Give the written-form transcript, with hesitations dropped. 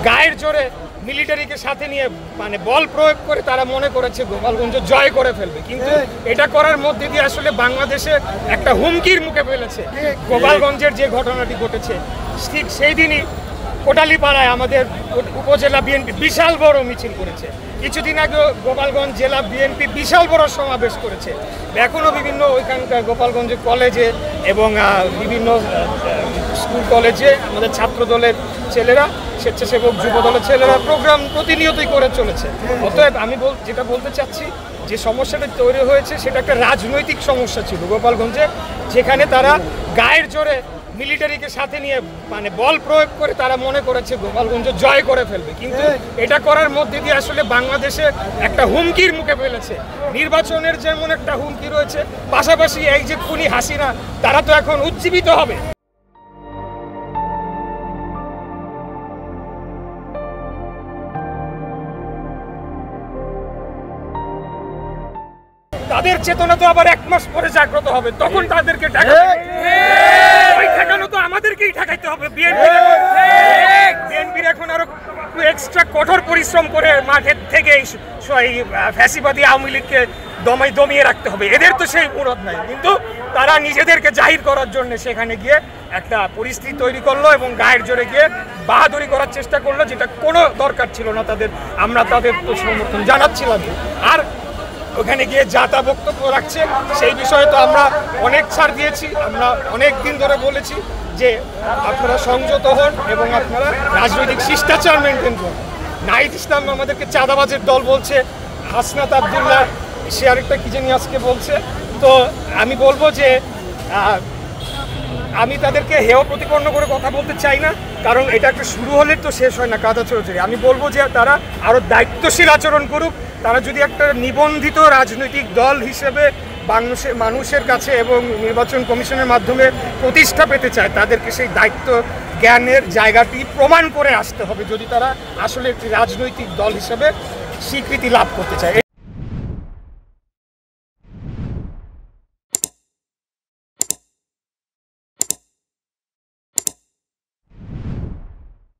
গায়ের জোরে মিলিটারিকে সাথে নিয়ে মানে বল প্রয়োগ করে তারা মনে করেছে গোপালগঞ্জ জয় করে ফেলবে, কিন্তু এটা করার মধ্যে দিয়ে আসলে বাংলাদেশে একটা হুমকির মুখে ফেলেছে। গোপালগঞ্জের যে ঘটনাটি ঘটেছে ঠিক সেই দিনই কোটালীপাড়ায় আমাদের উপজেলা বিএনপি বিশাল বড় মিছিল করেছে। কিছুদিন আগে গোপালগঞ্জ জেলা বিএনপি বিশাল বড় সমাবেশ করেছে। এখনও বিভিন্ন ওইখানকার গোপালগঞ্জ কলেজে এবং বিভিন্ন স্কুল কলেজে আমাদের ছাত্র দলের ছেলেরা, স্বেচ্ছাসেবক যুব দলের ছেলেরা প্রোগ্রাম প্রতিনিয়তই করে চলেছে। অতএব আমি যেটা বলতে চাচ্ছি, যে সমস্যাটা তৈরি হয়েছে সেটা একটা রাজনৈতিক সমস্যা ছিল গোপালগঞ্জে, যেখানে তারা গায়ের জোরে মিলিটারিকে সাথে নিয়ে মানে বল প্রয়োগ করে তারা মনে করেছে গোপালগঞ্জ জয় করে ফেলবে, কিন্তু এটা করার মধ্যে দিয়ে আসলে বাংলাদেশে একটা হুমকির মুখে ফেলেছে। নির্বাচনের যেমন একটা হুমকি রয়েছে, পাশাপাশি এই যে খুনি হাসিনা, তারা তো এখন উজ্জীবিত হবে। তাদের চেতনা তো আবার 1 মাস পরে জাগ্রত হবে, তখন তাদেরকে ঠেকানো তো আমাদেরকেই ঠেকাইতে হবে। বিএনপির এখন আরো এক্সট্রা কঠোর পরিশ্রম করে মাঠের থেকে ফ্যাসিবাদী আওয়ামী লীগকে দমিয়ে রাখতে হবে। এদের তো সেই মুরদ নাই, কিন্তু তারা নিজেদেরকে জাহির করার জন্য সেখানে গিয়ে একটা পরিস্থিতি তৈরি করলো এবং গায়ের জোরে গিয়ে বাহাদুরি করার চেষ্টা করলো, যেটা কোনো দরকার ছিল না তাদের। আমরা তাদের তো সমর্থন জানাচ্ছিলাম। আর ওখানে গিয়ে যা তা বক্তব্য রাখছে সেই বিষয়ে তো আমরা অনেক ছাড় দিয়েছি। আমরা অনেক দিন ধরে বলেছি যে আপনারা সংযত হন এবং আপনারা রাজনৈতিক শিষ্টাচার মেনটেন করুন। নাহিদ ইসলাম আমাদেরকে চাঁদাবাজের দল বলছে, হাসনাত আবদুল্লাহ সে আরেকটা কি জানি আজকে বলছে। তো আমি বলবো যে আমি তাদেরকে হেয় প্রতিপন্ন করে কথা বলতে চাই না, কারণ এটা একটা শুরু হলে তো শেষ হয় না কাদা চৌধুরী। আমি বলবো যে তারা আরও দায়িত্বশীল আচরণ করুক। তারা যদি একটা নিবন্ধিত রাজনৈতিক দল হিসেবে মানুষের কাছে এবং নির্বাচন কমিশনের মাধ্যমে প্রতিষ্ঠা পেতে চায়, তাদেরকে সেই দায়িত্ব জ্ঞানের জায়গাটি প্রমাণ করে আসতে হবে, যদি তারা আসলে একটি রাজনৈতিক দল হিসেবে স্বীকৃতি লাভ করতে চায়।